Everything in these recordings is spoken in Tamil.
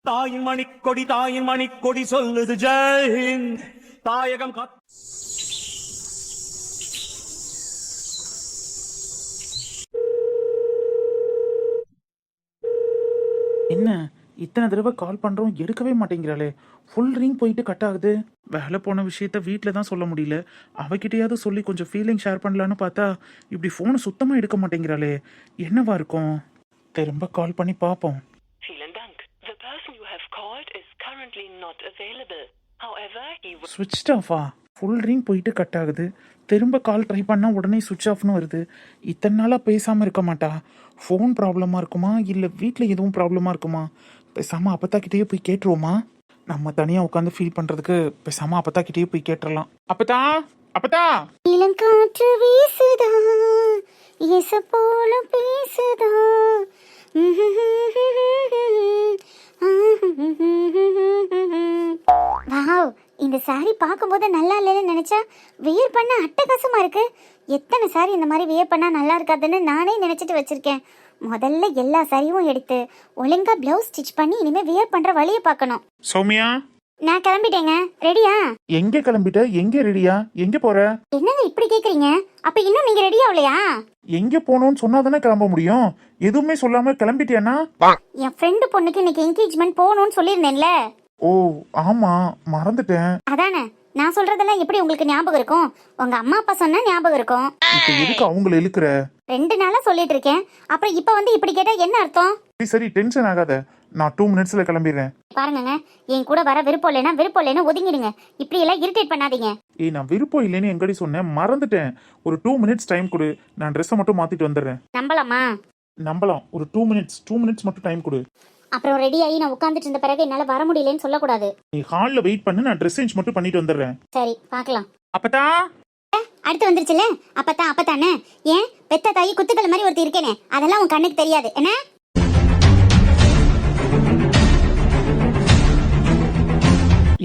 தாயின் மணிக்கொடி சொல்லுது ஜெயஹிந்த். தாயகம் என்ன இத்தனை தடவை கால் பண்றோம், எடுக்கவே மாட்டேங்கிறாளே. ஃபுல் ரிங் போயிட்டு கட் ஆகுது. வேலை போன விஷயத்த வீட்டில் தான் சொல்ல முடியல. அவகிட்டையாவது சொல்லி கொஞ்சம் ஃபீலிங் ஷேர் பண்ணலான்னு பார்த்தா இப்படி ஃபோனை சுத்தமாக எடுக்க மாட்டேங்கிறாளே. என்னவா இருக்கும்? திரும்ப கால் பண்ணி பார்ப்போம். ஸ்விட்ச் ஆஃபா? ஃபுல் ரிங் போயிட்டு கட் ஆகுது. திரும்ப கால் ட்ரை பண்ணால் உடனே சுவிட்ச் ஆஃப்னு வருது. இத்தனை நாளாக பேசாமல் இருக்க மாட்டா. ஃபோன் ப்ராப்ளமாக இருக்குமா இல்லை வீட்டில் எதுவும் ப்ராப்ளமாக இருக்குமா? பேசாமல் அப்பத்தாக்கிட்டேயே போய் கேட்டுருவோமா? நம்ம தனியாக உட்காந்து ஃபீல் பண்ணுறதுக்கு பேசாமல் அப்பத்தாக்கிட்டேயே போய் கேட்டுடலாம். அப்பத்தா, அப்பத்தா. இளங்காற்று வீசுதா, இச போல பேசுதா. வாவ், இந்த சாரி பார்க்கும்போது நல்லா இல்லைன்னு நினைச்சா வியர் பண்ண அட்டகாசமா இருக்கு. எத்தனை சாரி இந்த மாதிரி வியர் பண்ணா நல்லா இருக்காதுன்னு நானே நினைச்சிட்டு வச்சிருக்கேன். முதல்ல எல்லா சாரியும் எடுத்து ஒழுங்கா பிளவுஸ் ஸ்டிச் பண்ணி இனிமே வியர் பண்ற வழியை பார்க்கணும். சௌமியா, நான் கிளம்பிட்டேங்க. ரெடியா? எங்க கிளம்பிட்ட? எங்க ரெடியா? எங்க போற? என்னங்க இப்படி கேக்குறீங்க? அப்ப இன்னும் நீங்க ரெடி ஆகலையா? எங்க போகணும்னு சொன்னாதானே கிளம்ப முடியும். எதுவுமே சொல்லாம கிளம்பிட்டியானா? என் ஃப்ரெண்டு பொண்ணுக்கு இன்னைக்கு என்கேஜ்மெண்ட் போகணும்னு சொல்லியிருந்தேன்ல. ஓ ஆமா, மறந்துட்டேன். அதானே, நான் சொல்றதெல்லாம் எப்படி உங்களுக்கு ஞாபகம் இருக்கும்? உங்க அம்மா அப்பா சொன்னா ஞாபகம் இருக்கும். இப்ப எதுக்கு அவங்கள இழுக்கிற? 2 நாளா சொல்லிட்டு இருக்கேன், அப்புறம் இப்ப வந்து இப்படி கேட்டா என்ன அர்த்தம்? சரி டென்ஷன் ஆகாத, நான் 2 மினிட்ஸ்ல கிளம்பிடுறேன். பாருங்க, என் கூட வர விருப்பம் இல்லைன்னா ஒதுங்கிடுங்க. இப்படி எல்லாம் இரிட்டேட் பண்ணாதீங்க. நான் விருப்பம் இல்லைன்னு எங்கடி சொன்னேன்? மறந்துட்டேன். ஒரு 2 மினிட்ஸ் டைம் கொடு, நான் ட்ரெஸ்ஸை மட்டும் மாத்திட்டு வந்துடுறேன். நம்பலாமா? நம்பலாம். ஒரு 2 மினிட்ஸ் மட்டும் டைம் கொடு. அப்புறம் ரெடி ஆகி நான் உட்காந்துட்டு இருந்த பிறகு என்னால வர முடியலன்னு சொல்லக்கூடாது. நீ ஹால்ல வெயிட் பண்ணு, நான் ட்ரெஸ் சேஞ்ச் மட்டும் பண்ணிட்டு வந்துடுறேன். சரி, பார்க்கலாம். அப்பதா அடுத்து வந்துருச்சுல, அப்பத்தானே. ஏன் பெத்த தாயி குத்துக்கள் மாதிரி ஒருத்தர் இருக்கேனே, அதெல்லாம் உன் கண்ணுக்கு தெரியாது என்ன?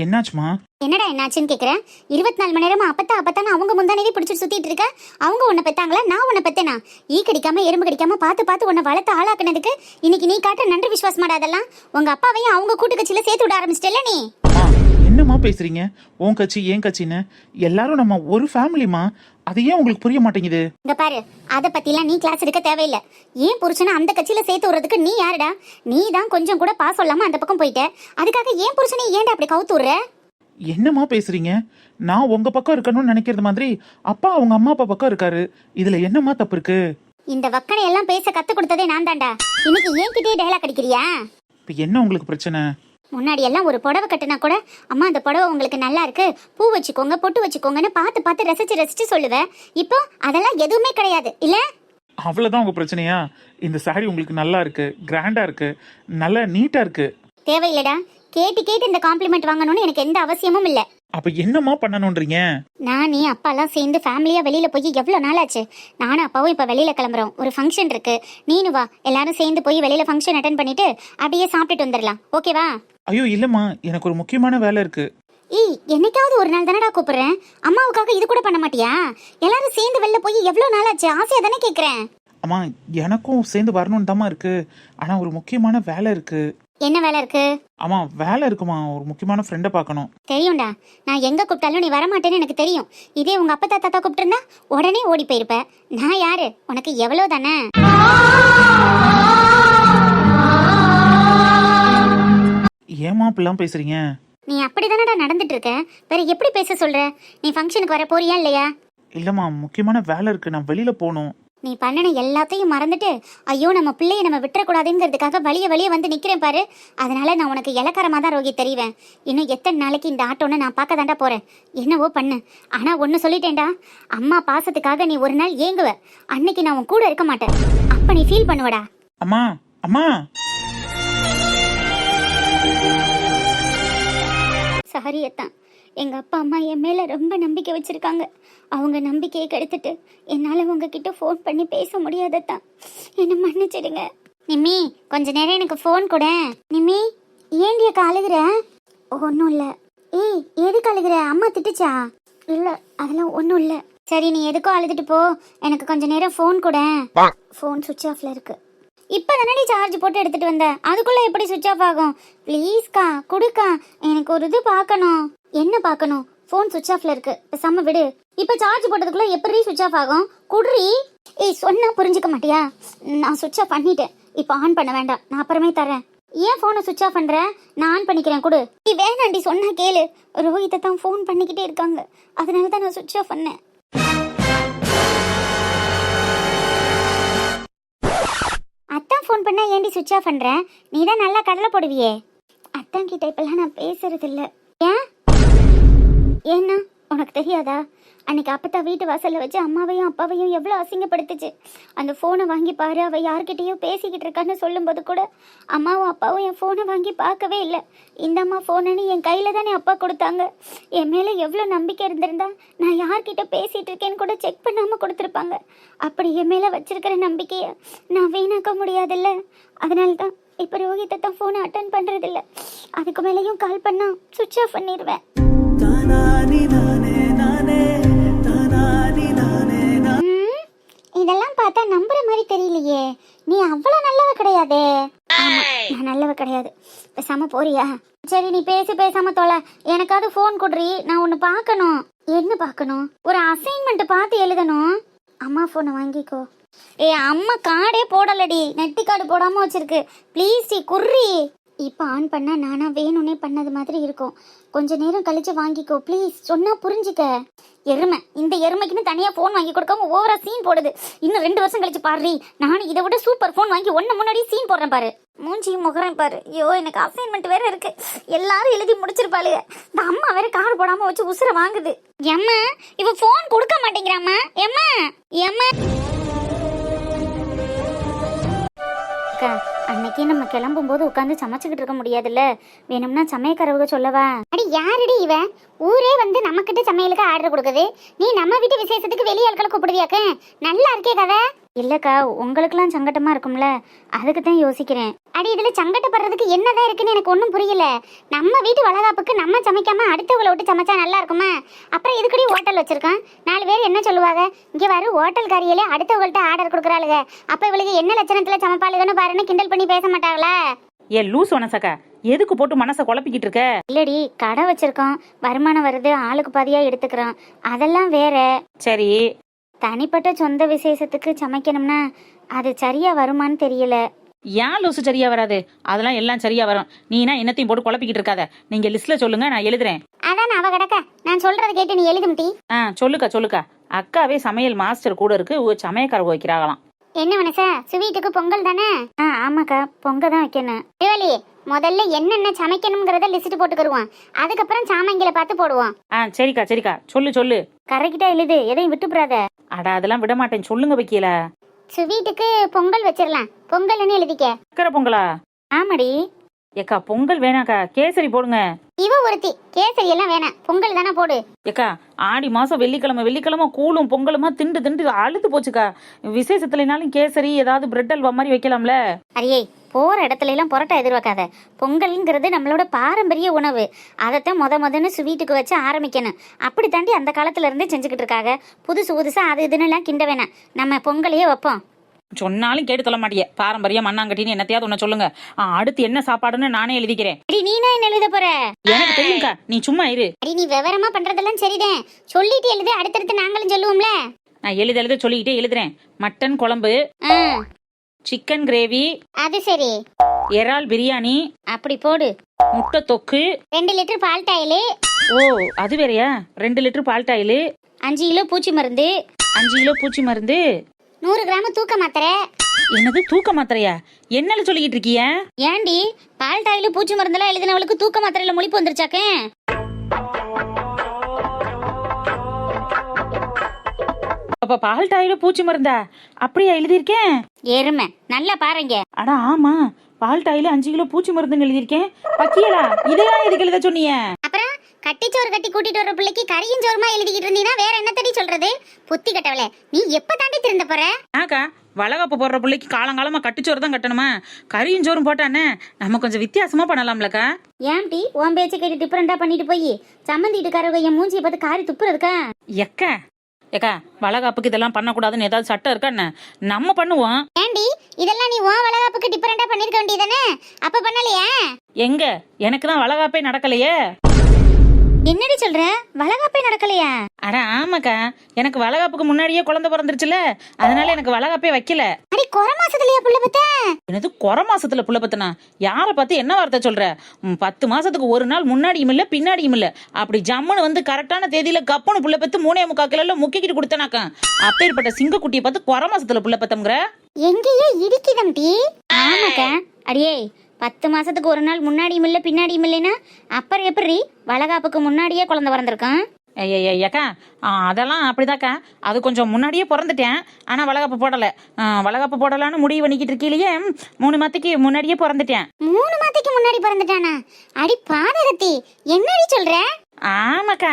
என்னாச்சுமா? என்னடா என்னாச்சுன்னு கேக்குறேன். 24 மணி நேரமா அப்பத்தான்னு அவங்க முந்தானே பிடிச்சிட்டு சுத்திட்டு இருக்க. அவங்க உன்னை பெத்தாங்களா, நான் உன்னை பெத்தேனா? ஈ கடிக்காம எறும்பு கடிக்காம பார்த்து உன்னை வளர்த்து ஆளாக்குனதுக்கு இன்னைக்கு நீ காட்ட நன்றி விசுவாசமாடா அதெல்லாம். உங்க அப்பாவையும் அவங்க கூட்டு கட்சியில சேர்த்து விட ஆரம்பிச்சிட்டல நீ. என்னம்மா பேசுறீங்க? உன் கட்சி ஏன் கட்சின்னு எல்லாரும் நம்ம ஒரு ஃபேமிலிமா. அது ஏன் உங்களுக்கு புரிய மாட்டேங்குது? இங்க பாரு, அத பத்திலாம் நீ கிளாஸ் எடுக்க தேவையில்ல. ஏன் புருஷனை அந்த கட்சியில சேர்த்து விடுறதுக்கு நீ யாருடா? நீ தான் கொஞ்சம் கூட பாஸ் சொல்லாம அந்த பக்கம் போயிட்ட. அதுக்காக ஏன் புருஷனை ஏன்டா அப்படி கவுத்து விடுற? என்னம்மா பேசுறீங்க? நான் உங்க பக்கம் இருக்கணும்னு நினைக்கிறது மாதிரி அப்பா அவங்க அம்மா அப்பா பக்கம் இருக்காரு. இதுல என்னம்மா தப்பு இருக்கு? இந்த வக்கனை எல்லாம் பேச கத்து கொடுத்ததே நான் தான்டா. இன்னைக்கு என்கிட்டயே டயலாக் அடிக்கிறியா? இப்ப என்ன உங்களுக்கு பிரச்சனை? முன்னாடி எல்லாம் ஒரு புடவை கட்டினா கூட அம்மா அந்த புடவை உங்களுக்கு நல்லா இருக்கு, பூ வச்சுக்கோங்க பொட்டு வச்சுக்கோங்கன்னு பார்த்து ரசிச்சு சொல்லுவேன். இப்போ அதெல்லாம் எதுவுமே கிடையாது இல்ல? அவ்வளவுதான் உங்க பிரச்சனையா? இந்த சாரி உங்களுக்கு நல்லா இருக்கு, கிராண்டா இருக்கு, நல்லா நீட்டா இருக்கு. தேவையில்லடா. கேட்டு இந்த காம்ப்ளிமெண்ட் வாங்கணும்னு எனக்கு எந்த அவசியமும் இல்ல. அப்ப என்னமா பண்ணணும்ன்றீங்க? நான் நீ அப்பா எல்லாம் சேர்ந்து ஃபேமிலியா வெளியில போய் எவ்வளவு நாள் ஆச்சு. நானும் அப்பாவும் இப்ப வெளியில கிளம்புறோம். ஒரு ஃபங்க்ஷன் இருக்கு, நீனு வா. எல்லாரும் சேர்ந்து போய் வெளியில ஃபங்க்ஷன் அட்டென்ட் பண்ணிட்டு அப்படியே சாப்பிட்டுட்டு வந்துடலாம். ஓகேவா? ஐயோ இல்லம்மா, எனக்கு ஒரு முக்கியமான வேலை இருக்கு. என்னைக்காவது ஒரு நாள் தானடா கூப்பிடுறேன். அம்மாவுக்காக இது கூட பண்ண மாட்டியா? எல்லாரும் சேர்ந்து வெளில போய் எவ்வளவு நாள் ஆச்சு, ஆசையா தானே கேக்குறேன். அம்மா எனக்கும் சேர்ந்து வரணும்னு தாம்மா இருக்கு. ஆனா ஒரு முக்கியமான வேலை இருக்கு. என்ன வேலை இருக்கு? ஆமா வேலை இருக்குமா, ஒரு முக்கியமான ஃப்ரெண்டை பார்க்கணும். தெரியும்டா, நான் எங்க கூப்பிட்டாலும் நீ வரமாட்டேன்னு எனக்கு தெரியும். இதே உங்க அப்பா தாத்தா கூப்பிட்டுருந்தா உடனே ஓடி போயிருப்ப. நான் யாரு உனக்கு? எவ்வளவு தானே. ஏமா அப்படிலாம் பேசுறீங்க? நீ அப்படிதானடா நடந்துட்டு இருக்க, வேற எப்படி பேச சொல்ற? நீ ஃபங்க்ஷனுக்கு வர போறியா இல்லையா? இல்லம்மா, முக்கியமான வேலை இருக்கு, நான் வெளியில போகணும். நீ பண்ணின எல்லாத்தையும் மறந்துட்டு ஐயோ நம்ம பிள்ளைய நம்ம விட்டுறக்கூடாதுங்கிறதுக்காக வழிய வந்து நிக்கிறேன் பாரு. அதனால நான் உனக்கு இலக்காரமா தான் ரோகி தெரிவேன். இன்னும் எத்தனை நாளைக்கு இந்த ஆட்டோன்னு நான் பார்க்க தாண்டா போறேன். என்னவோ பண்ணு. ஆனா ஒன்னு சொல்லிட்டேன்டா, அம்மா பாசத்துக்காக நீ ஒரு நாள் ஏங்குவ. அன்னைக்கு நான் உன் கூட இருக்க மாட்டேன். அப்ப நீ ஃபீல் பண்ணுவடா. அம்மா அம்மா. சாரி அத்தான், எங்க அப்பா அம்மா என் மேல ரொம்ப நம்பிக்கை வச்சிருக்காங்க. அவங்க நம்பிக்கையை கெடுத்துட்டு என்னால உங்ககிட்ட ஃபோன் பண்ணி பேச முடியாதத்தான். என்ன மன்னிச்சிடுங்க. நிம்மி, கொஞ்ச நேரம் எனக்கு ஃபோன் கூட. நிம்மி, ஏண்டிய அழுகுற? ஒன்றும் இல்லை. எதுக்கு அழுகுற? அம்மா திட்டுச்சா? இல்லை அதெல்லாம் ஒன்றும் இல்லை. சரி நீ எதுக்கோ அழுதுட்டு போ, எனக்கு கொஞ்ச நேரம் ஃபோன் கூட. ஃபோன் சுவிட்ச் ஆஃப்ல இருக்கு. இப்போ தானடி சார்ஜ் போட்டு எடுத்துட்டு வந்தேன், அதுக்குள்ள எப்படி சுவிட்ச் ஆஃப் ஆகும்? ப்ளீஸ்க்கா கொடுக்கா, எனக்கு ஒரு இது பார்க்கணும். என்ன பார்க்கணும்? ஃபோன் சுவிட்ச் ஆஃப்ல இருக்கு, பேசாம விடு. இப்போ சார்ஜ் போட்டதுக்குள்ள எப்படி சுவிட்ச் ஆஃப் ஆகும்? குடுறி. ஏய் சொன்னா புரிஞ்சுக்க மாட்டியா? நான் சுவிட்ச் ஆஃப் பண்ணிட்டேன், இப்போ ஆன் பண்ண வேண்டாம், நான் அப்புறமே தரேன். ஏன் ஃபோனை சுவிட்ச் ஆஃப் பண்ற? நான் ஆன் பண்ணிக்கிறேன், கொடு. நீ வேணாண்டி, சொன்னா கேளு. ரோஹித்தை தான் ஃபோன் பண்ணிக்கிட்டே இருக்காங்க, அதனால தான் நான் சுவிட்ச் ஆஃப் பண்ணேன். அத்தான் ஃபோன் பண்ணா ஏன்டி சுவிட்ச் ஆஃப் பண்ற? நீ தான் நல்லா கடலை போடுவியே. அத்தான் கிட்ட இப்பெல்லாம் நான் பேசுறது இல்ல. ஏன்? ஏன்னா உனக்கு தெரியாதா? அன்னைக்கு அப்பத்தா வீட்டு வாசல்ல வச்சு அம்மாவையும் அப்பாவையும் எவ்வளோ அசிங்கப்படுத்துச்சு. அந்த ஃபோனை வாங்கி பாரு, அவள் யார்கிட்டயோ பேசிக்கிட்டு இருக்கான்னு சொல்லும்போது கூட அம்மாவும் அப்பாவும் என் ஃபோனை வாங்கி பார்க்கவே இல்லை. இந்த அம்மா ஃபோனுன்னு என் கையில் தானே அப்பா கொடுத்தாங்க. என் மேலே எவ்வளோ நம்பிக்கை இருந்திருந்தா நான் யார்கிட்ட பேசிகிட்டு இருக்கேன்னு கூட செக் பண்ணாமல் கொடுத்துருப்பாங்க. அப்படி என் மேலே வச்சிருக்கிற நம்பிக்கையை நான் வீணாக்க முடியாதுல்ல. அதனால தான் இப்போ ரோஹித்தை தான் ஃபோனை அட்டன் பண்ணுறதில்ல. அதுக்கு மேலேயும் கால் பண்ணால் சுவிட்ச் ஆஃப் பண்ணிடுவேன். இதெல்லாம் பார்த்தா நம்புற மாதிரி தெரியலையே. நீ அவ்வளவு நல்லவ கிடையாதே. ஆமா, நான் நல்லவ கிடையாது. பேசாம போறியா? சரி, நீ பேசாம தொலை. எனக்காவது போன் கொடுறி, நான் ஒன்னு பார்க்கணும். என்ன பார்க்கணும்? ஒரு அசைன்மெண்ட் பார்த்து எழுதணும். அம்மா போனை வாங்கிக்கோ. அம்மா கார்டே போடலடி, நெட்டி கார்டு போடாம வச்சிருக்கு. ப்ளீஸ் குர்ரி. இப்போ ஆன் பண்ணா நானா வேணும்னே பண்ணது மாதிரி இருக்கும். கொஞ்ச நேரம் கழிச்சு வாங்கிக்கோ ப்ளீஸ், சொன்னா புரிஞ்சுக்க. எருமை, இந்த எருமைக்குன்னு தனியா போன் வாங்கி கொடுக்காம ஓவரா சீன் போடுது. இன்னும் 2 வருஷம் கழிச்சு பாரு, நானும் இதை விட சூப்பர் போன் வாங்கி ஒன்னு முன்னாடி சீன் போடுறேன் பாரு. மூஞ்சியும் முகரம் பாரு. ஐயோ, எனக்கு அசைன்மெண்ட் வேற இருக்கு, எல்லாரும் எழுதி முடிச்சிருப்பாளுங்க. இந்த அம்மா வேற கார்டு போடாம வச்சு உசுர வாங்குது. எம்மா, இவ போன் கொடுக்க மாட்டேங்கிறாமா. எம்மா எம்மா. அன்னைக்கு நம்ம கிளம்பும் போது உட்காந்து சமைச்சுக்கிட்டு இருக்க முடியாதுல்ல, வேணும்னா சமையக்காரவங்க சொல்லவா? அடி யாருடி இவ? ஊரே வந்து நம்ம கிட்ட சமையலுக்கு ஆர்டர் கொடுக்குது, நீ நம்ம வீட்டு விசேஷத்துக்கு வெளியே ஆட்களை கூப்பிடுவியாக்க? நல்லா இருக்கே கதை. இல்லக்கா, உங்களுக்குலாம் சங்கட்டமா இருக்கும்ல, அதுக்கு தான் யோசிக்கிறேன். அடி இதுல சங்கட்டப்படுறதுக்கு என்னதான் இருக்குன்னு எனக்கு ஒன்றும் புரியல. நம்ம வீட்டு வளகாப்புக்கு நம்ம சமைக்காம அடுத்தவங்களை விட்டு சமைச்சா நல்லா இருக்குமா? அப்புறம் இதுக்கடி ஹோட்டல் வச்சிருக்கான், 4 பேர் என்ன சொல்லுவாங்க? இங்க வரும் ஹோட்டல் காரியிலே அடுத்தவங்கள்ட்ட ஆர்டர் கொடுக்குறாளுங்க, அப்ப இவளுக்கு என்ன லட்சணத்துல சமைப்பாளுகன்னு பாருன்னு கிண்டல் பண்ணி பேச மாட்டாங்களா? ஏ லூஸ் வனசக்கா, எதுக்கு போட்டு மனசை குழப்பிக்கிட்டு இருக்க? இல்லடி, கடை வச்சிருக்கோம், வருமானம் வருது, ஆளுக்கு பாதியா எடுத்துக்கிறோம், அதெல்லாம் வேற. சரி, தனிப்பட்ட சொந்த விசேஷத்துக்கு சமைக்கணும்னா அது சரியா வருமான்னு தெரியல. ஏன் லூசு சரியா வராது? அதெல்லாம் எல்லாம் சரியா வரும். நீனா என்னத்தையும் போட்டு குழப்பிக்கிட்டு இருக்காத. நீங்க லிஸ்ட்ல சொல்லுங்க, நான் எழுதுறேன். அதான் அவ கிடக்க, நான் சொல்றதை கேட்டு நீ எழுதும்டி. சொல்லுக்கா. அக்காவே சமையல் மாஸ்டர் கூட இருக்கு, சமையக்காரங்க வைக்கிறாங்களாம். என்ன மனசா, ஸ்வீட்டுக்கு பொங்கல் தானே? ஆமாக்கா, பொங்கல் தான் வைக்கணும். தேவலி, முதல்ல என்னென்ன சமைக்கணுங்கிறத லிஸ்ட் போட்டுக்கிடுவோம், அதுக்கப்புறம் சாமான்களை பார்த்து போடுவோம். சரிக்கா, சொல்லு. கரெக்டா எழுது, எதையும் விட்டுப்படாத. அடா, அதெல்லாம் விட மாட்டேன், சொல்லுங்க வைக்கல. ஸ்வீட்டுக்கு பொங்கல் வச்சிடலாம், பொங்கல்னு எழுதிக்க. சக்கரை பொங்கலா? ஆமாடி. ஏக்கா, பொங்கல் வேணாக்கா, கேசரி போடுங்க. இவ ஒருத்தி, கேசரி எல்லாம் வேணாம், பொங்கல் தானே போடு. ஏக்கா, ஆடி மாசம் வெள்ளிக்கிழமை கூழும் பொங்கலுமா திண்டு அழுத்து போச்சுக்கா. விசேஷத்துலனாலும் கேசரி, ஏதாவது பிரெட் அல்வா மாதிரி வைக்கலாம்ல. அரியே, போற இடத்துல எல்லாம் பொரோட்டா எதிர்பார்க்காத. பொங்கல்ங்கிறது நம்மளோட பாரம்பரிய உணவு, அதைத்தான் முதன்னு ஸ்வீட்டுக்கு வச்சு ஆரம்பிக்கணும். அப்படி தாண்டி அந்த காலத்துல இருந்தே செஞ்சுக்கிட்டு இருக்காங்க. புதுசா அது இதுன்னு எல்லாம் கிண்ட வேணாம், நம்ம பொங்கலையே வைப்போம். சொன்னாலும் கேட்டு சொல்ல மாட்டியே. பாரம்பரியம் மண்ணாங்கட்டின்னு என்னத்தையாவது ஒண்ணு சொல்லுங்க. அடுத்து என்ன சாப்பாடுன்னு நானே எழுதிக்கிறேன். நீனா என்ன எழுத போற? எனக்கு தெரியும்க்கா, நீ சும்மா இரு. நீ விவரமா பண்றதெல்லாம் சரிதான், சொல்லிட்டு எழுது, அடுத்தடுத்து நாங்களும் சொல்லுவோம்ல. நான் எழுத சொல்லிக்கிட்டே எழுதுறேன். மட்டன் குழம்பு, சிக்கன் கிரேவி, அது சரி, இறால் பிரியாணி, அப்படி போடு. முட்டை தொக்கு, 2 லிட்டர் பால் டாயிலு. ஓ அது வேறையா? 2 லிட்டர் பால் டாயிலு, 5 கிலோ பூச்சி மருந்து, 5 கிலோ பூச்சி மருந்து, 100 கிராம் தூக்க மாத்திரை. என்னது தூக்க மாத்திரையா? என்னன்னு சொல்லிக்கிட்டு இருக்கிய? ஏண்டி, பால் டாயிலு பூச்சி மருந்தெல்லாம் எழுதினவளுக்கு தூக்க மாத்திரையில முழிப்பு வந்துருச்சாக்க? அப்ப பால் டாயிலு பூச்சி மருந்தா? அப்படியா எழுதியிருக்கேன்? எருமை, நல்லா பாருங்க. அடா ஆமா, பால் டாயிலு 5 கிலோ பூச்சி மருந்துன்னு எழுதியிருக்கேன். பக்கியலா, இதெல்லாம் எதுக்கு எழுத சொன்னீங்க? அப்புறம் கட்டிச்சோறு கட்டி கூட்டிட்டு வர பிள்ளைக்கு கறியும் சோறுமா எழுதிக்கிட்டு இருந்தீங்கன்னா வேற என்ன தடி சொல்றது? புத்தி கட்டவளே, நீ எப்ப தாண்டி திருந்த போற? ஆக்கா, வளகாப்பு போடுற பிள்ளைக்கு காலங்காலமா கட்டிச்சோறு தான் கட்டணுமா? கறியும் சோறும் போட்டானே, நம்ம கொஞ்சம் வித்தியாசமா பண்ணலாம்லக்கா. ஏன்டி உன் பேச்சு கேட்டு டிஃபரெண்டா பண்ணிட்டு போய் சம்மந்தி வீட்டுக்காரங்க என் மூஞ்சியை பார்த்து காரி துப்புறதுக்கா? எக்கா, ஏக்கா வளகாப்புக்கு இதெல்லாம் பண்ணக்கூடாதுன்னு ஏதாவது சட்டம் இருக்கா என்ன? நம்ம பண்ணுவோம். ஏண்டி இதெல்லாம் நீ உன் வளகாப்புக்கு டிஃபரெண்டா பண்ணிருக்க வேண்டியதானே? அப்ப பண்ணலையா? எங்க எனக்கு தான் வளகாப்பே நடக்கலையே. என்னடி சொல்ற? வளகாப்பே நடக்கலையா? அட ஆமாக்கா, எனக்கு வளகாப்புக்கு முன்னாடியே குழந்தை பிறந்துருச்சுல, அதனால எனக்கு வளகாப்பே வைக்கல. அடி கொர மாசத்துலயா புள்ள பத்த? என்னது குறை மாசத்துல புள்ள பத்தனா? யாரை பார்த்து என்ன வார்த்தை சொல்ற? 10 மாசத்துக்கு ஒரு நாள் முன்னாடியும் இல்ல பின்னாடியும் இல்ல, அப்படி ஜம்முன்னு வந்து கரெக்டான தேதியில கப்புன்னு புள்ள பத்து 3.25 கிலோல முக்கிக்கிட்டு கொடுத்தனாக்கா. அப்பேற்பட்ட சிங்கக்குட்டியை பார்த்து குறை மாசத்துல புள்ள பத்தம்ங்கிற? எங்கேயோ இடிக்குதம்டி. ஆமாக்கா. அடியே 10 மாசத்துக்கு ஒரு நாள் முன்னாடியும் இல்ல பின்னாடியும் இல்லைன்னா அப்புறம் எப்படி வளகாப்புக்கு முன்னாடியே குழந்தை பிறந்திருக்கான்? ஐயக்கா அதெல்லாம் அப்படிதாக்கா. அது கொஞ்சம் முன்னாடியே பிறந்துட்டேன், ஆனா வளகாப்பு போடலை. வளகாப்பு போடலான்னு முடிவு பண்ணிக்கிட்டு இருக்கீங்களே, 3 மாதத்துக்கு முன்னாடியே பிறந்துட்டேன். 3 மாதத்துக்கு முன்னாடி பிறந்துட்டானா? அடி பாதகத்தி, என்னடி சொல்ற? ஆமாக்கா,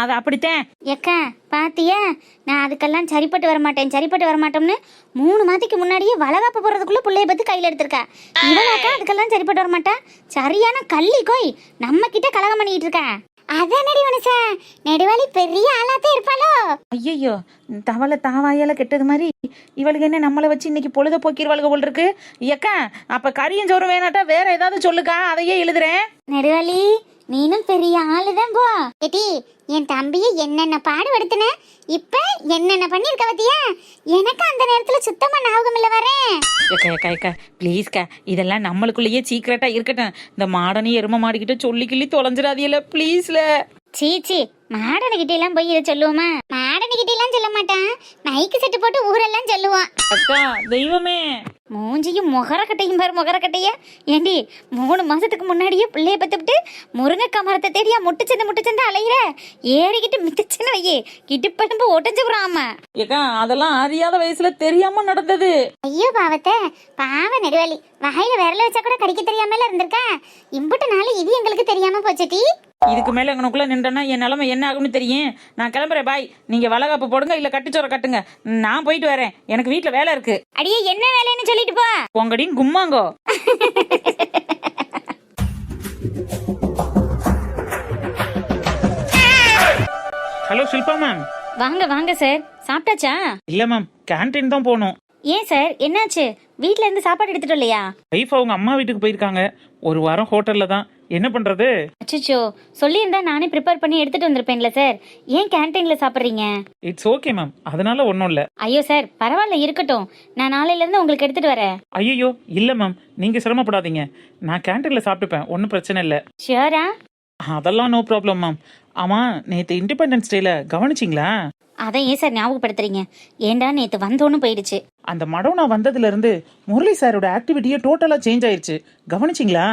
அது அப்படித்தான். ஏக்கா பாத்தியா, நான் அதுக்கெல்லாம் சரிப்பட்டு வரமாட்டோம்னு 3 மாதத்துக்கு முன்னாடியே வளகாப்பு போறதுக்குள்ள புள்ளைய பத்தி கையில எடுத்திருக்கா. இவளாக்கா அதுக்கெல்லாம் சரிப்பட்டு வரமாட்டா? சரியான கள்ளி கோய் நம்ம கிட்ட கலகம் பண்ணிட்டு இருக்கா. அதானடி மனுஷா, நெடுவாளி பெரிய ஆளாத்தே இருப்பாளோ? ஐயோ, தவளை தாவாயால கெட்டது மாதிரி இவளுக்கு என்ன நம்மளை வச்சு இன்னைக்கு பொழுத போக்கிடுவாளுக போல் இருக்கு. ஏக்கா அப்ப கறியும் சோறும் வேணாட்டா வேற ஏதாவது சொல்லுக்கா, அதையே எழுதுறேன். நெடுவாளி நீனும் பெரிய ஆளுதான் போ. ஏடி என் தம்பியை என்னென்ன பாடுபடுத்தின, இப்ப என்னென்ன பண்ணிருக்க பத்தியா? எனக்கு அந்த நேரத்துல சுத்தமா ஞாபகம் இல்ல வரேன். ஏக்கா ப்ளீஸ்க்கா, இதெல்லாம் நம்மளுக்குள்ளேயே சீக்கிரட்டா இருக்கட்டும். இந்த மாடனி எரும மாடிக்கிட்ட சொல்லி கிள்ளி தொலைஞ்சிடாதியல ப்ளீஸ்ல. சீச்சி, மாடனுகிட்ட எல்லாம் போய் இதை சொல்லுவோமா? மாடனுகிட்ட எல்லாம் சொல்ல மாட்டான், மைக்கு செட்டு போட்டு ஊரெல்லாம் சொல்லுவான். அக்கா தெய்வமே, மூஞ்சியும் முகரக்கட்டையும் பாரு முகரக்கட்டைய. ஏண்டி 3 மாசத்துக்கு முன்னாடியே பிள்ளைய பத்துவிட்டு முருங்கக்காய் மரத்தை தேடியா முட்டுச்சந்து அலையிற? ஏறிக்கிட்டு மிதிச்சுன்னு வையே இடுப்பெலும்பு ஒட்டஞ்சு போறாம. ஏக்கா அதெல்லாம் அறியாத வயசுல தெரியாம நடந்தது. ஐயோ பாவத்தை, பாவ நெடுவாளி, வாயில விரல வச்சா கூட கடிக்க தெரியாமல இருந்திருக்கா. இம்புட்டு நாள் இது எங்களுக்கு தெரியாம போச்சுடி. இதுக்கு மேல எங்கனுக்குள்ள நின்றனா என் நிலைமை என்ன ஆகும்னு தெரியும். நான் கிளம்புறேன், பாய். நீங்க வளகாப்பு போடுங்க, இல்ல கட்டிச்சோரை கட்டுங்க, நான் போயிட்டு வரேன். எனக்கு வீட்டுல வேலை இருக்கு. அடியே என்ன வேலைன்னு சொல்லிட்டு போ. உங்கடின் கும்மாங்கோ. Hello Shilpa ma'am. வாங்க சார், சாப்பிட்டாச்சா? இல்ல மேம், கேன்டீன் தான் போகணும். ஏன் சார் என்னாச்சு? வீட்ல இருந்து சாப்பாடு எடுத்துட்டு இல்லையா? வைஃப் அவங்க அம்மா வீட்டுக்கு போயிருக்காங்க, ஒரு வாரம் ஹோட்டல்ல தான். என்ன பண்றது? அச்சோ, சொல்லியிருந்தா நானே ப்ரிப்பேர் பண்ணி எடுத்துட்டு வந்திருப்பேன்ல சார். ஏன் கேன்டீன்ல சாப்பிட்றீங்க? இட்ஸ் ஓகே மேம், அதனால ஒன்றும் இல்லை. ஐயோ சார் பரவாயில்ல, இருக்கட்டும். நான் நாளையில இருந்து உங்களுக்கு எடுத்துட்டு வரேன். ஐயோ இல்லை மேம், நீங்கள் சிரமப்படாதீங்க, நான் கேன்டீனில் சாப்பிட்டுப்பேன், ஒன்றும் பிரச்சனை இல்லை. ஷியோரா? அதெல்லாம் நோ ப்ராப்ளம் மேம். ஆமாம், நேற்று இண்டிபெண்டன்ஸ் டேல கவனிச்சிங்களா? அதை ஏன் சார் ஞாபகப்படுத்துறீங்க? ஏண்டா நேற்று வந்தோன்னு போயிடுச்சு. அந்த மடோனா வந்ததுலேருந்து முரளி சாரோட ஆக்டிவிட்டியே டோட்டலாக சேஞ்ச் ஆயிடுச்சு, கவனிச்சிங்களா?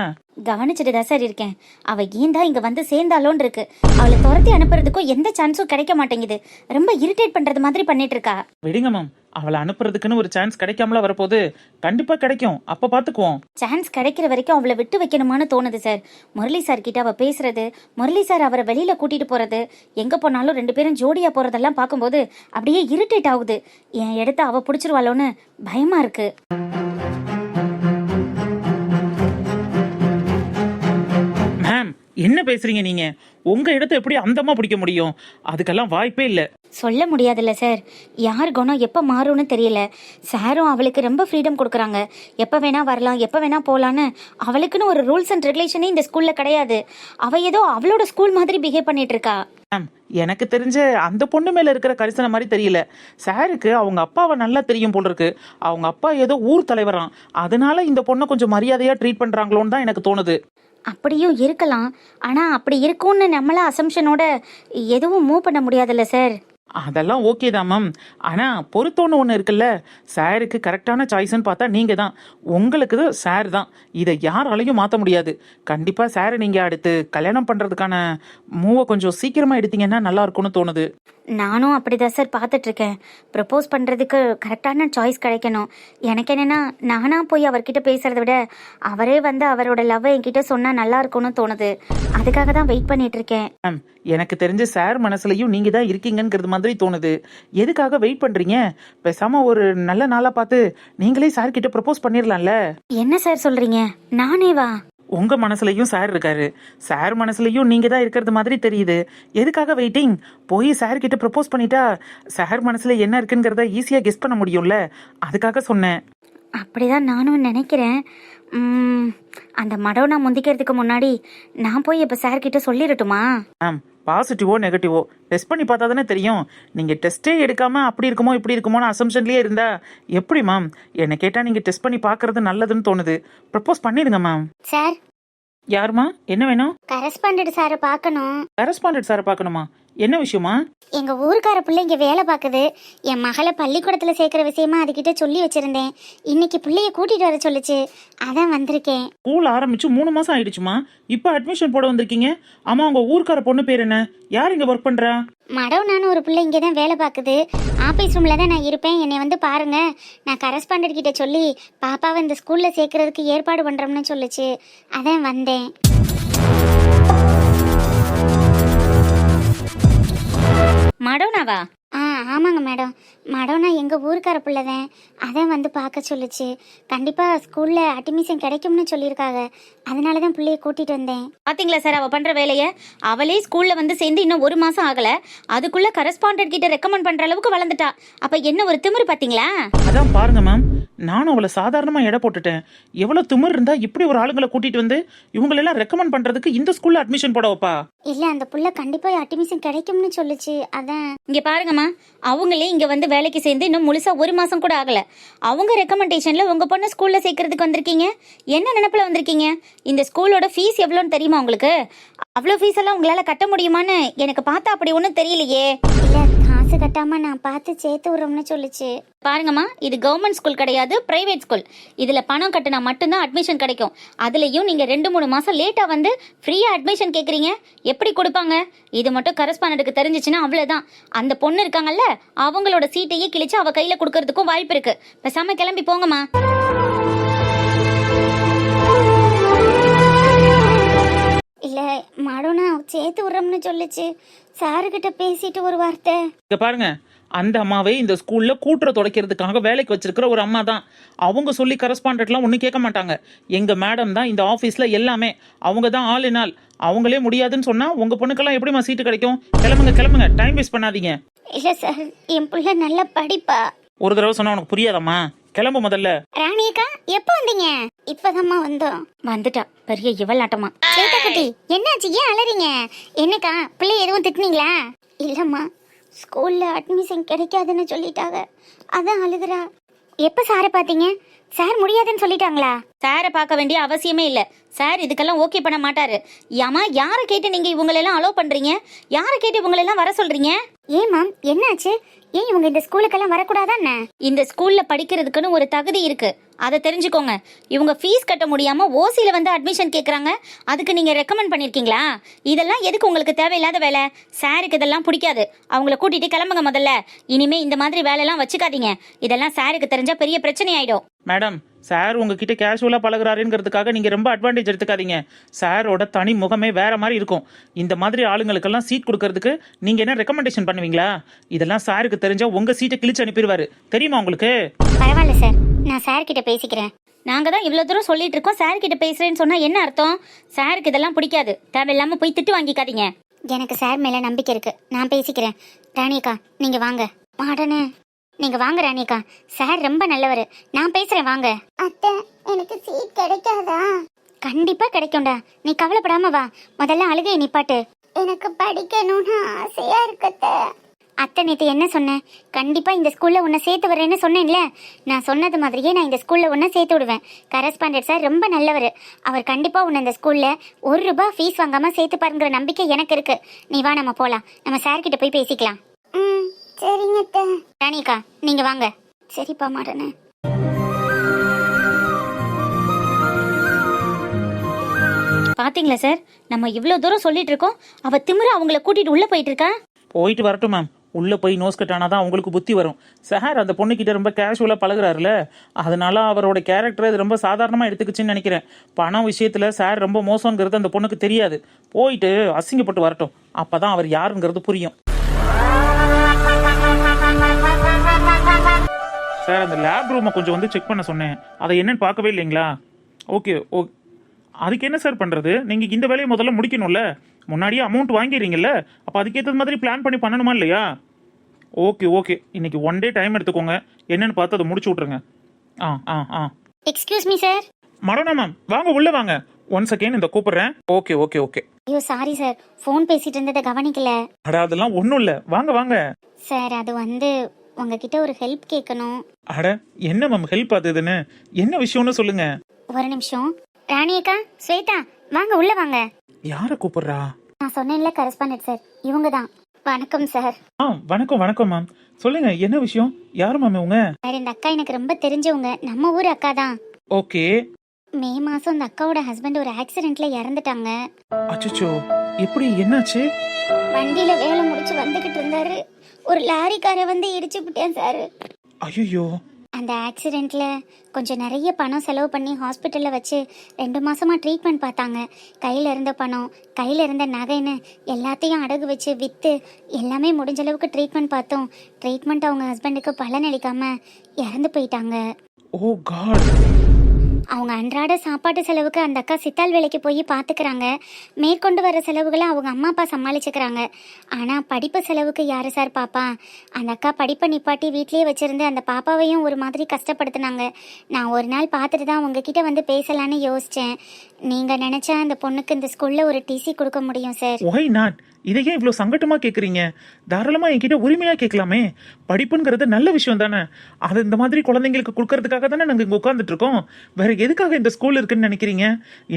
கவனிச்சுட்டு தான் சார் இருக்கேன். அவ ஏன்டா இங்க வந்து சேர்ந்தாலோன்னு இருக்கு. அவளை துரத்தி அனுப்புறதுக்கும் எந்த சான்ஸும் கிடைக்க மாட்டேங்குது. ரொம்ப இரிட்டேட் பண்றது மாதிரி பண்ணிட்டு இருக்கா. விடுங்க மேம், அவளை அனுப்புறதுக்குன்னு ஒரு சான்ஸ் கிடைக்காமல வரப்போது, கண்டிப்பா கிடைக்கும், அப்ப பாத்துக்குவோம். சான்ஸ் கிடைக்கிற வரைக்கும் அவளை விட்டு வைக்கணுமான்னு தோணுது சார். முரளி சார் கிட்ட அவ பேசுறது, முரளி சார் அவரை வெளியில கூட்டிட்டு போறது, எங்க போனாலும் 2 பேரும் ஜோடியா போறதெல்லாம் பார்க்கும்போது அப்படியே இரிட்டேட் ஆகுது. என் இடத்த அவ பிடிச்சிருவாளோன்னு பயமா இருக்கு. மேம் என்ன பேசுறீங்க நீங்க? உங்க இடத்த எப்படி அந்தமா பிடிக்க முடியும்? அதுக்கெல்லாம் வாய்ப்பே இல்லை. சொல்ல முடியாதுல்ல சார், யார் குணம் எப்போ மாறும்னு தெரியல. சாரும் அவளுக்கு ரொம்ப ஃப்ரீடம் கொடுக்குறாங்க, எப்போ வேணா வரலாம் எப்போ வேணா போகலான்னு. அவளுக்குன்னு ஒரு ரூல்ஸ் அண்ட் ரெகுலேஷனே இந்த ஸ்கூல்ல கிடையாது. அவ ஏதோ அவளோட ஸ்கூல் மாதிரி பிஹேவ் பண்ணிட்டு இருக்கா. மேம் எனக்கு தெரிஞ்ச அந்த பொண்ணு மேல இருக்கிற கரிசனை மாதிரி தெரியல. சாருக்கு அவங்க அப்பாவை நல்லா தெரியும் போல இருக்கு. அவங்க அப்பா ஏதோ ஊர் தலைவராம், அதனால இந்த பொண்ணை கொஞ்சம் மரியாதையா ட்ரீட் பண்றாங்களோன்னு தான் எனக்கு தோணுது. அப்படியும் இருக்கலாம், ஆனா அப்படி இருக்கும்னு நம்மள அசம்ஷனோட எதுவும் மூவ் பண்ண முடியாதுல்ல சார். அதெல்லாம் ஓகே தான் மேம், ஆனா பொறுத்தோன்னு ஒன்று இருக்குல்ல, சாருக்கு கரெக்டான சாய்ஸ்ன்னு பார்த்தா நீங்க தான். உங்களுக்கு சார் தான், இதை யாராலையும் மாற்ற முடியாது. கண்டிப்பா சாரை நீங்க அடுத்து கல்யாணம் பண்றதுக்கான மூவை கொஞ்சம் சீக்கிரமா எடுத்தீங்கன்னா நல்லா இருக்கும்னு தோணுது. நானும் அப்படிதான் சார் பார்த்துட்டு இருக்கேன். ப்ரப்போஸ் பண்றதுக்கு கரெக்டான சாய்ஸ் கிடைக்கணும். எனக்கு என்னன்னா, நானா போய் அவர்கிட்ட பேசுறதை விட அவரே வந்து அவரோட லவ் என்கிட்ட சொன்னா நல்லா இருக்கும்னு தோணுது. அதுக்காக தான் வெயிட் பண்ணிட்டு இருக்கேன். மேம் எனக்கு தெரிஞ்ச சார் மனசுலயும் நீங்க தான் இருக்கீங்கங்கிறது மாதிரி தோணுது. எதுக்காக வெயிட் பண்றீங்க? பேசாம ஒரு நல்ல நாளா பார்த்து நீங்களே சார் கிட்ட ப்ரப்போஸ் பண்ணிடலாம்ல. என்ன சார் சொல்றீங்க? நானே வா? உங்கள் மனசுலையும் சார் இருக்காரு, சார் மனசுலையும் நீங்கள் தான் இருக்கிறது மாதிரி தெரியுது. எதுக்காக வெயிட்டிங்? போய் சார் கிட்ட ப்ரப்போஸ் பண்ணிட்டா சார் மனசில் என்ன இருக்குங்கிறத ஈஸியாக கெஸ் பண்ண முடியும்ல, அதுக்காக சொன்னேன். அப்படிதான் நானும் நினைக்கிறேன். அந்த மடவனா முந்திக்கிறதுக்கு முன்னாடி நான் போய் இப்போ சார்கிட்ட சொல்லிடட்டுமா? மேம், பாசிட்டிவோ நெகட்டிவோ டெஸ்ட் பண்ணி பார்த்தா தானே தெரியும். நீங்கள் டெஸ்ட்டே எடுக்காமல் அப்படி இருக்குமோ இப்படி இருக்குமோன்னு அசம்ஷன்லேயே இருந்தா எப்படி மேம்? என்னை கேட்டால் நீங்கள் டெஸ்ட் பண்ணி பார்க்கறது நல்லதுன்னு தோணுது. ப்ரப்போஸ் பண்ணிடுங்க மேம். சார், யாருமா? என்ன வேணும்? கரஸ்பாண்டட் சாரை பார்க்கணும். கரஸ்பாண்டட் சாரை பார்க்கணுமா? என்ன விஷயமா? எங்க ஊருக்கார பிள்ளை இங்க வேலை பார்க்குது. என் மகளை பள்ளிக்கூடத்துல சேர்க்கிற விஷயமா அதுகிட்ட சொல்லி வச்சிருந்தேன். இன்னைக்கு பிள்ளைய கூட்டிட்டு வர சொல்லுச்சு, அதான் வந்திருக்கேன். ஸ்கூல் ஆரம்பிச்சு 3 மாசம் ஆயிடுச்சுமா, இப்போ அட்மிஷன் போட வந்திருக்கீங்க. ஆமா, உங்க ஊருக்கார பொண்ணு பேர் என்ன? யார் இங்க ஒர்க் பண்றா? மடவனான்னு ஒரு பிள்ளை இங்கே தான் வேலை பார்க்குது. ஆஃபீஸ் ரூமில் தான் நான் இருப்பேன், என்னை வந்து பாருங்க. நான் கரஸ்பாண்டட் கிட்ட சொல்லி பாப்பாவை இந்த ஸ்கூலில் சேர்க்கறதுக்கு ஏற்பாடு பண்ணுறோம்னு சொல்லுச்சு, அதான் வந்தேன். மடவனாவா? ஆமாங்க மேடம். மடவனா எங்கள் ஊருக்கார பிள்ளை தான், அதான் வந்து பார்க்க சொல்லுச்சு. கண்டிப்பாக ஸ்கூலில் அட்மிஷன் கிடைக்கும்னு சொல்லியிருக்காங்க, அதனால தான் பிள்ளைய கூட்டிகிட்டு வந்தேன். பாத்தீங்களா சார் அவள் பண்ணுற வேலையை? அவளே ஸ்கூலில் வந்து சேர்ந்து இன்னும் 1 மாதம் ஆகலை, அதுக்குள்ளே கரஸ்பாண்டட் கிட்ட ரெக்கமெண்ட் பண்ணுற அளவுக்கு வளர்ந்துட்டா. அப்போ என்ன ஒரு திமிரு பார்த்தீங்களா? அதான் பாருங்க மேம், நானும் அவளை சாதாரணமாக எடை போட்டுட்டேன். எவ்வளோ திமிர் இருந்தால் இப்படி ஒரு ஆளுங்களை கூட்டிட்டு வந்து இவங்களெல்லாம் ரெக்கமெண்ட் பண்ணுறதுக்கு இந்த ஸ்கூலில் அட்மிஷன் போட வைப்பா? இல்லை, அந்த புள்ள கண்டிப்பாக அட்மிஷன் கிடைக்கும்னு சொல்லுச்சு, அதான். இங்கே பாருங்கம்மா, அவங்களே இங்கே வந்து வேலைக்கு சேர்ந்து இன்னும் முழுசாக 1 மாதம் கூட ஆகலை. அவங்க ரெக்கமெண்டேஷனில் உங்கள் பொண்ணை ஸ்கூலில் சேர்க்கறதுக்கு வந்திருக்கீங்க. என்ன நினப்பில் வந்திருக்கீங்க? இந்த ஸ்கூலோட ஃபீஸ் எவ்வளோன்னு தெரியுமா உங்களுக்கு? அவ்வளோ ஃபீஸ் எல்லாம் உங்களால் கட்ட முடியுமான்னு எனக்கு பார்த்தா அப்படி ஒன்றும் தெரியலையே. இல்லை, காசு கட்டாமல் நான் பார்த்து சேர்த்து விட்றோம்னு சொல்லுச்சு. பாருங்கம்மா, இது கவர்மெண்ட் ஸ்கூல் கிடையாது, பிரைவேட் ஸ்கூல். இதில் பணம் கட்டினா மட்டும்தான் அட்மிஷன் கிடைக்கும். அதுலேயும் நீங்கள் 2-3 மாதம் லேட்டாக வந்து ஃப்ரீயாக அட்மிஷன் கேட்குறீங்க, எப்படி கொடுப்பாங்க? இது மட்டும் கரஸ்பாண்டனுக்கு தெரிஞ்சிச்சுன்னா அவ்வளோதான். அந்த பொண்ணு இருக்காங்கல்ல, அவங்களோட சீட்டையே கிழிச்சு அவள் கையில் கொடுக்கறதுக்கும் வாய்ப்பு இருக்குது. பேசாமல் கிளம்பி போங்கம்மா. இல்லை, மடோனா சேர்த்து விட்றோம்னு சொல்லுச்சு. சாருக்கிட்ட பேசிட்டு ஒரு வார்த்தை. இங்க பாருங்க, அந்த அம்மாவை இந்த ஸ்கூல்ல கூட்டுற துடைக்கிறதுக்காக வேலைக்கு வச்சிருக்கிற ஒரு அம்மா தான். அவங்க சொல்லி கரஸ்பாண்டட்லாம் ஒன்றும் கேட்க மாட்டாங்க. எங்க மேடம் தான் இந்த ஆஃபீஸ்ல எல்லாமே. அவங்க தான் ஆல் இன் ஆல். அவங்களே முடியாதுன்னு சொன்னா உங்க பொண்ணுக்கெல்லாம் எப்படிமா சீட்டு கிடைக்கும்? கிளம்புங்க கிளம்புங்க, டைம் வேஸ்ட் பண்ணாதீங்க. இல்லை சார், என் பிள்ளை நல்லா படிப்பா. ஒரு தடவை சொன்னா உனக்கு புரியாதம்மா, கிளம்பு முதல்ல. ராணியக்கா, எப்போ வந்தீங்க? இப்பதாம்மா வந்தோம். வந்துட்டா பெரிய இவள் ஆட்டமா. சேட்டா குட்டி, என்னாச்சு? ஏன் அலறீங்க? என்னக்கா, பிள்ளை எதுவும் திட்டுனீங்களா? இல்லம்மா, ஸ்கூல்ல அட்மிஷன் கிடைக்காதுன்னு சொல்லிட்டாங்க, அதான் அழுகுறா. எப்போ சாரை பார்த்தீங்க? சார் முடியாதுன்னு சொல்லிட்டாங்களா? சாரை பார்க்க வேண்டிய அவசியமே இல்லை. சார் இதுக்கெல்லாம் ஓகே பண்ண மாட்டாரு. ஏமா, யாரை கேட்டு நீங்க இவங்களெல்லாம் அலோவ் பண்றீங்க? யாரை கேட்டு இவங்களெல்லாம் வர சொல்றீங்க? ஏன் மேம், என்னாச்சு? ஏன் இவங்க இந்த ஸ்கூலுக்கெல்லாம் வரக்கூடாதானே? இந்த ஸ்கூல்ல படிக்கிறதுக்குன்னு ஒரு தகுதி இருக்கு, அதை தெரிஞ்சுக்கோங்க. இவங்க ஃபீஸ் கட்ட முடியாம ஓசியில வந்து அட்மிஷன் கேட்குறாங்க, அதுக்கு நீங்க ரெக்கமெண்ட் பண்ணிருக்கீங்களா? இதெல்லாம் எதுக்கு உங்களுக்கு தேவையில்லாத வேலை? சாருக்கு இதெல்லாம் பிடிக்காது. அவங்கள கூட்டிட்டு கிளம்புங்க முதல்ல. இனிமே இந்த மாதிரி வேலையெல்லாம் வச்சுக்காதீங்க. இதெல்லாம் சாருக்கு தெரிஞ்சா பெரிய பிரச்சனை ஆயிடும். மேடம், சார் உங்ககிட்ட கேஷுவலாக பழகுறாருங்கிறதுக்காக நீங்கள் ரொம்ப அட்வான்டேஜ் எடுத்துக்காதீங்க. சாரோட தனி முகமே வேற மாதிரி இருக்கும். இந்த மாதிரி ஆளுங்களுக்கெல்லாம் சீட் கொடுக்கறதுக்கு நீங்கள் என்ன ரெக்கமெண்டேஷன் பண்ணுவீங்களா? இதெல்லாம் சாருக்கு தெரிஞ்சா உங்கள் சீட்டை கிழிச்சு அனுப்பிடுவாரு, தெரியுமா உங்களுக்கு? பரவாயில்ல சார், நான் சார் கிட்ட பேசிக்கிறேன். நாங்க தான் இவ்வளவு தூரம் சொல்லிட்டு இருக்கோம், சார் கிட்ட பேசுறேன்னு சொன்னா என்ன அர்த்தம்? சாருக்கு இதெல்லாம் பிடிக்காது. தேவையில்லாம போய் திட்டு வாங்கிக்காதீங்க. எனக்கு சார் மேல நம்பிக்கை இருக்கு, நான் பேசிக்கிறேன். ராணியக்கா, நீங்க வாங்க. மாடனே, நீங்க வாங்க ராணியக்கா, சார் ரொம்ப நல்லவர், நான் பேசுறேன், வாங்க. அத்தை, எனக்கு சீட் கிடைக்காதா? கண்டிப்பா கிடைக்கும்டா, நீ கவலைப்படாம வா. முதல்ல அழுகையை நிப்பாட்டு. எனக்கு படிக்கணும்னு ஆசையா இருக்கத்த. அத்தை, நேற்று என்ன சொன்னேன்? கண்டிப்பா இந்த ஸ்கூல்ல உன்னை சேர்த்து வரேன்னு சொன்னேன்ல. நான் சொன்னது மாதிரியே நான் இந்த ஸ்கூல்ல உன்னை சேர்த்து விடுவேன். கரஸ்பாண்டட் சார் ரொம்ப நல்லவர், அவர் கண்டிப்பா உன்னை இந்த ஸ்கூல்ல 1 ரூபாய் ஃபீஸ் வாங்காம சேர்த்து பாருங்கிற நம்பிக்கை எனக்கு இருக்கு. நீ வா, நம்ம போலாம். நம்ம சார் கிட்ட போய் பேசிக்கலாம். சரிங்க அத்தை. ராணிக்கா, நீங்க வாங்க. சரிப்பா மாடனே. பாத்தீங்களா சார், நம்ம இவ்வளவு தூரம் சொல்லிட்டு இருக்கோம், அவ திமிரு அவங்கள கூட்டிட்டு உள்ள போயிட்டு இருக்கா. போயிட்டு வரட்டும் மேம், உள்ளே போய் நோஸ் கட் ஆனால் தான் அவங்களுக்கு புத்தி வரும். சார் அந்த பொண்ணுக்கிட்ட ரொம்ப கேஷுவலாக பழகுறாருல, அதனால அவரோட கேரக்டர் இது ரொம்ப சாதாரணமாக எடுத்துக்கிச்சுன்னு நினைக்கிறேன். பணம் விஷயத்தில் சார் ரொம்ப மோசங்கிறது அந்த பொண்ணுக்கு தெரியாது. போயிட்டு அசிங்கப்பட்டு வரட்டும், அப்போ தான் அவர் யாருங்கிறது புரியும். சார், அந்த லேப் ரூமை கொஞ்சம் வந்து செக் பண்ண சொன்னேன், அதை என்னன்னு பார்க்கவே இல்லைங்களா? ஓகே ஓகே, அதுக்கு என்ன சார் பண்ணுறது, நீங்கள் இந்த வேலையை முதல்ல முடிக்கணும்ல. முன்னாடியே அமௌண்ட் வாங்கிடுறீங்கல்ல, அப்போ அதுக்கேற்ற மாதிரி பிளான் பண்ணி பண்ணணுமா இல்லையா? ஓகே ஓகே, இன்னைக்கு 1 டே டைம் எடுத்துக்கோங்க, என்னன்னு பார்த்து அதை முடிச்சு விட்ருங்க. ஆ ஆ ஆ excuse me sir. Madonna ma'am வாங்க, உள்ளே வாங்க. 1 செகண்ட் இந்த கூப்பிடுறேன். Okay okay okay. ஐயோ சாரி சார், ஃபோன் பேசிட்டு இருந்ததை கவனிக்கல. அடா அதெல்லாம் ஒன்றும் இல்லை, வாங்க வாங்க. சார் அது வந்து உங்ககிட்ட ஒரு ஹெல்ப் கேட்கணும். அட என்ன மேம் ஹெல்ப் ஆகுதுன்னு, என்ன விஷயம்னு சொல்லுங்க. ஒரு நிமிஷம். ராணி அக்கா, ஸ்வேதா, வாங்க உள்ள வாங்க. யாரை கூப்பிடுறா? நான் சொன்னேன்ல கரஸ்பாண்டன்ட் சார், இவங்க தான். வணக்கம் சார். வணக்கம் வணக்கம் மேம், சொல்லுங்க என்ன விஷயம்? யாரு மேம் இவங்க? சார் இந்த அக்கா எனக்கு ரொம்ப தெரிஞ்சவங்க, நம்ம ஊர் அக்கா தான். ஓகே. மே மாசம் அந்த அக்காவோட ஹஸ்பண்ட் ஒரு ஆக்சிடென்ட்ல இறந்துட்டாங்க. அச்சச்சோ, எப்படி என்னாச்சு? வண்டியில வேலை முடிச்சு வந்துகிட்டு இருந்தாரு, ஒரு லாரிக்கார வந்து இடிச்சு விட்டேன் சார். ஐயோ. அந்த ஆக்சிடெண்ட்ல கொஞ்சம் நிறைய பணம் செலவு பண்ணி ஹாஸ்பிட்டல்ல வச்சு 2 மாசமா ட்ரீட்மெண்ட் பார்த்தாங்க. கையில இருந்த பணம், கையில இருந்த நகைன்னு எல்லாத்தையும் அடகு வச்சு வித்து எல்லாமே முடிஞ்ச அளவுக்கு ட்ரீட்மெண்ட் பார்த்தோம். ட்ரீட்மெண்ட் அவங்க ஹஸ்பண்டுக்கு பலனளிக்காம இறந்து போயிட்டாங்க. ஓ காட். அவங்க அன்றாட சாப்பாட்டு செலவுக்கு அந்த அக்கா சித்தால் வேலைக்கு போய் பார்த்துக்கிறாங்க. மேற்கொண்டு வர செலவுகளை அவங்க அம்மா அப்பா சமாளிச்சுக்கிறாங்க. ஆனால் படிப்பு செலவுக்கு யாரு சார் பாப்பா? அந்த அக்கா படிப்பை நிப்பாட்டி வீட்லேயே வச்சுருந்து அந்த பாப்பாவையும் ஒரு மாதிரி கஷ்டப்படுத்தினாங்க. நான் ஒரு நாள் பார்த்துட்டு தான் உங்ககிட்ட வந்து பேசலான்னு யோசித்தேன். நீங்கள் நினச்சா அந்த பொண்ணுக்கு இந்த ஸ்கூலில் ஒரு டிசி கொடுக்க முடியும் சார். Y not? இதையே இவ்வளோ சங்கட்டமாக கேட்குறீங்க? தாராளமாக என்கிட்ட உரிமையாக கேட்கலாமே. படிப்புங்கிறது நல்ல விஷயம் தானே. அது இந்த மாதிரி குழந்தைங்களுக்கு கொடுக்கறதுக்காக தானே நாங்கள் இங்கே உட்காந்துட்டு இருக்கோம். வேற எதுக்காக இந்த ஸ்கூல் இருக்குன்னு நினைக்கிறீங்க?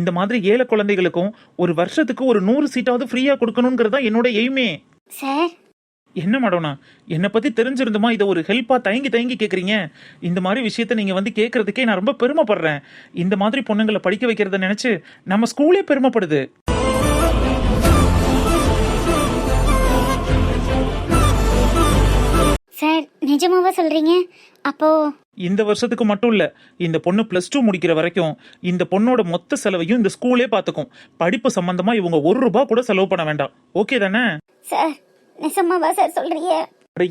இந்த மாதிரி ஏழை குழந்தைகளுக்கும் ஒரு வருஷத்துக்கு ஒரு 100 சீட்டாவது ஃப்ரீயாக கொடுக்கணுங்கிறது தான் என்னோட எய்மே. சார் என்ன மேடம்னா, என்னை பற்றி தெரிஞ்சிருந்துமா இதை ஒரு ஹெல்ப்பாக தயங்கி தயங்கி கேட்குறீங்க? இந்த மாதிரி விஷயத்த நீங்கள் வந்து கேட்குறதுக்கே நான் ரொம்ப பெருமைப்படுறேன். இந்த மாதிரி பொண்ணுங்களை படிக்க வைக்கிறத நினச்சி நம்ம ஸ்கூலே பெருமைப்படுது. சார் நிஜமாவா சொல்கிறீங்க? அப்போ இந்த வருஷத்துக்கு மட்டும் இல்ல, இந்த பொண்ணு +2 முடிக்கிற வரைக்கும் இந்த பொண்ணோட மொத்த செலவையும் இந்த ஸ்கூலே பார்த்துக்கும். படிப்பு சம்பந்தமா இவங்க 1 ரூபாய் கூட செலவு பண்ண வேண்டாம். ஓகே தானே? சார் நிஜமாவா சார் சொல்கிறீங்க?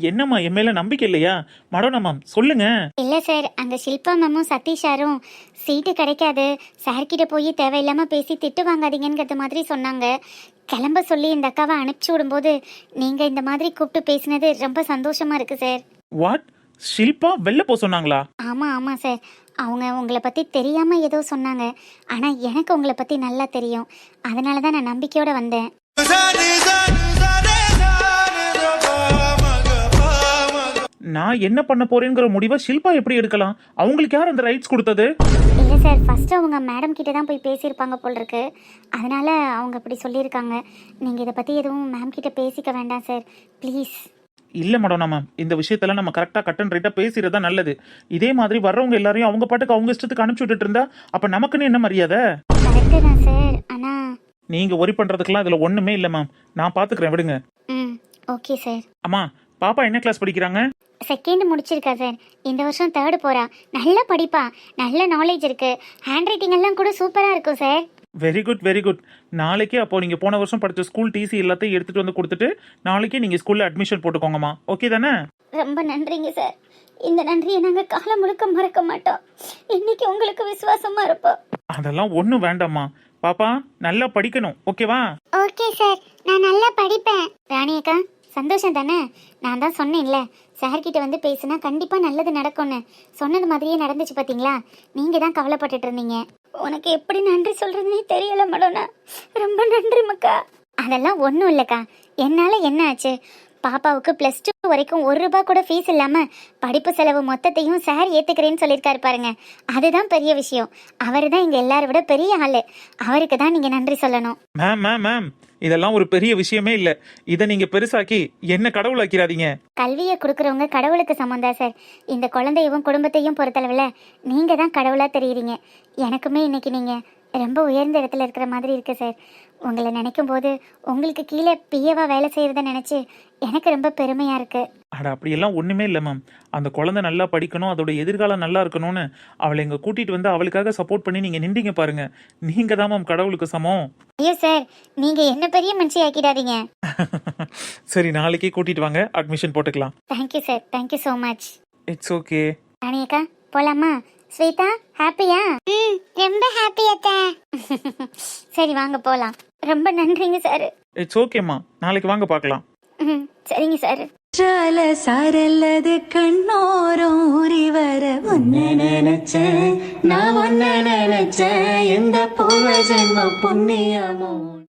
என்னம்மா என் மேல நம்பிக்கை இல்லையா? மடோனா மேம் சொல்லுங்க. இல்லை சார், அந்த ஷில்பா மேமும் சதீஷ் சாரும் சீட்டு கிடைக்காது, சார்கிட்ட போய் தேவையில்லாமல் பேசி திட்டு வாங்காதீங்கிறது மாதிரி சொன்னாங்க. கிளம்ப சொல்லி இந்த அக்காவை அனுப்பிச்சி விடும்போது நீங்கள் இந்த மாதிரி கூப்பிட்டு பேசினது ரொம்ப சந்தோஷமா இருக்கு சார். வாட்? ஷில்பா வெளில போ சொன்னாங்களா? ஆமாம் ஆமாம் சார், அவங்க உங்களை பற்றி தெரியாமல் ஏதோ சொன்னாங்க. ஆனால் எனக்கு உங்களை பற்றி நல்லா தெரியும், அதனால தான் நான் நம்பிக்கையோடு வந்தேன். நான் என்ன பண்ண போறேங்கிற முடிவை ஷில்பா எப்படி எடுக்கலாம்? அவங்களுக்கு யார் அந்த ரைட்ஸ் கொடுத்தது? இல்லை சார், ஃபஸ்ட்டு அவங்க மேடம் கிட்ட தான் போய் பேசியிருப்பாங்க போல் இருக்கு, அதனால அவங்க அப்படி சொல்லியிருக்காங்க. நீங்கள் இதை பற்றி எதுவும் மேம் கிட்ட பேசிக்க வேண்டாம் சார், ப்ளீஸ். இல்ல மடோனா மேம், இந்த விஷயத்தெல்லாம் நம்ம கரெக்டா கட் அண்ட் ரைட்டா பேசிறதா நல்லது. இதே மாதிரி வர்றவங்க எல்லாரையும் அவங்க பாட்டுக்கு அவங்க இஷ்டத்துக்கு அனுப்பிச்சு விட்டுட்டு இருந்தா அப்ப நமக்குன்னு என்ன மரியாதை? கரெக்டு தான் சார், ஆனால் நீங்க ஒரி பண்றதுக்கெல்லாம் இதுல ஒண்ணுமே இல்ல மேம், நான் பாத்துக்கிறேன், விடுங்க. Okay sir. அம்மா, பாப்பா என்ன கிளாஸ் படிக்கிறாங்க? 2nd முடிச்சிருக்கா சார், இந்த வருஷம் 3rd போறா. நல்ல படிப்பா, நல்ல நாலேஜ் இருக்கு, ஹேண்ட் ரைட்டிங் எல்லாம் கூட சூப்பரா இருக்கும் sir. Very good very good. நாளைக்கு அப்போ நீங்க போன வருஷம் படிச்ச ஸ்கூல் டிசி எல்லாத்தையும் எடுத்துட்டு வந்து கொடுத்துட்டு நாளைக்கு நீங்க ஸ்கூல்ல அட்மிஷன் போட்டுக்கோங்கம்மா. ஓகே தானே? ரொம்ப நன்றிங்க சார், இந்த நன்றியை நாங்கள் காலம் முழுக்க மறக்க மாட்டோம். இன்னைக்கு உங்களுக்கு விசுவாசமா இருப்போம். அதெல்லாம் ஒன்றும் வேண்டாம்மா. பாப்பா நல்லா படிக்கணும், ஓகேவா? ஓகே சார், நான் நல்லா படிப்பேன். ராணி அக்கா சந்தோஷம் தானே? நான் தான் சொன்னேன்ல, சார்கிட்ட வந்து பேசுனா கண்டிப்பாக நல்லது நடக்கும்னு. சொன்னது மாதிரியே நடந்துச்சு பார்த்தீங்களா? நீங்கள் தான் கவலைப்பட்டுட்டு இருந்தீங்க. உனக்கு எப்படி நன்றி சொல்கிறதுனே தெரியல மடோனா, ரொம்ப நன்றி மக்கா. அதெல்லாம் ஒன்றும் இல்லைக்கா, என்னால் என்ன ஆச்சு? பாப்பாவுக்கு +2 வரைக்கும் 1 ரூபா கூட ஃபீஸ் இல்லாமல் படிப்பு செலவு மொத்தத்தையும் சார் ஏற்றுக்கிறேன்னு சொல்லியிருக்காரு பாருங்க, அதுதான் பெரிய விஷயம். அவர் தான் இங்கே எல்லாரை விட பெரிய ஆள், அவருக்கு தான் நீங்கள் நன்றி சொல்லணும். மேம் மேம் மேம், இதெல்லாம் ஒரு பெரிய விஷயமே இல்லை. இதை நீங்க பெருசாக்கி என்ன கடவுளாக்கிறாதீங்க. கல்வியை கொடுக்குறவங்க கடவுளுக்கு சம்மந்தா சார். இந்த குழந்தையவும் குடும்பத்தையும் பொறுத்தளவில் நீங்கள் தான் கடவுளாக தெரியுறீங்க. எனக்குமே இன்னைக்கு நீங்கள் ரொம்ப உயர்ந்த இடத்துல இருக்கிற மாதிரி இருக்கு சார். உங்களை நினைக்கும் போது உங்களுக்கு கீழே பிஏவா வேலை செய்கிறத நினச்சி எனக்கு ரொம்ப பெருமையாக இருக்கு. அட அப்படியெல்லாம் ஒன்றுமே இல்லை மேம். அந்த குழந்தை நல்லா படிக்கணும், அதோட எதிர்காலம் நல்லா இருக்கணும்னு அவளை இங்கே கூட்டிகிட்டு வந்து அவளுக்காக சப்போர்ட் பண்ணி நீங்கள் நின்றீங்க பாருங்க. நீங்கள் தான் மேம் கடவுளுக்கு சமம். ஐயோ சார், நீங்கள் என்ன பெரிய மனுஷி ஆக்கிடாதீங்க. சரி, நாளைக்கே கூட்டிகிட்டு வாங்க, அட்மிஷன் போட்டுக்கலாம். Thank you sir, thank you so much. It's okay. Rani அக்கா போகலாமா? ஸ்வேதா ஹாப்பியா? ரொம்ப ஹாப்பி அத்தை. சரி வாங்க போலாம். ரொம்ப நன்றிங்க சார். இட்ஸ் ஓகேம்மா, நாளைக்கு வாங்க பார்க்கலாம். சரிங்க சார். ஜால சாரல்லது கண்ணோரம் ஊறி வர ஒன்ன நினைச்சேன், நான் ஒன்ன நினைச்சேன், எந்த பூர்வ ஜென்ம புண்ணியமோ.